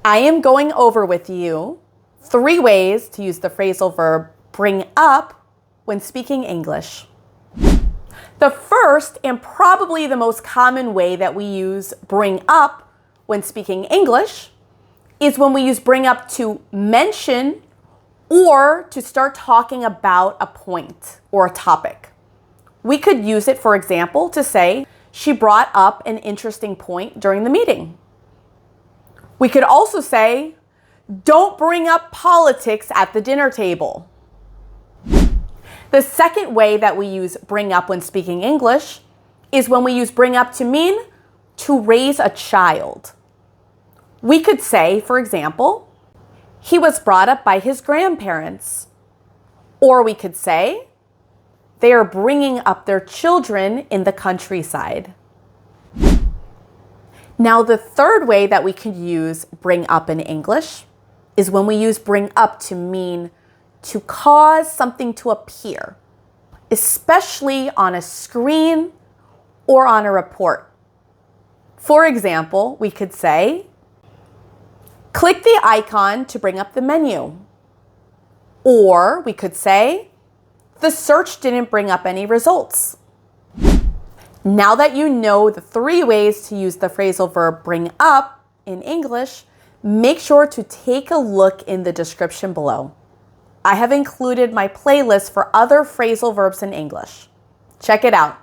I am going over with you 3 ways to use the phrasal verb bring up when speaking English. The first and probably the most common way that we use bring up when speaking English is when we use bring up to mention or to start talking about a point or a topic. We could use it, for example, to say, she brought up an interesting point during the meeting. We could also say, don't bring up politics at the dinner table. The second way that we use bring up when speaking English is when we use bring up to mean to raise a child. We could say, for example, he was brought up by his grandparents. Or we could say, they are bringing up their children in the countryside. Now, the third way that we could use bring up in English is when we use bring up to mean to cause something to appear, especially on a screen or on a report. For example, we could say, click the icon to bring up the menu. Or we could say, the search didn't bring up any results. Now that you know the 3 ways to use the phrasal verb bring up in English, make sure to take a look in the description below. I have included my playlist for other phrasal verbs in English. Check it out.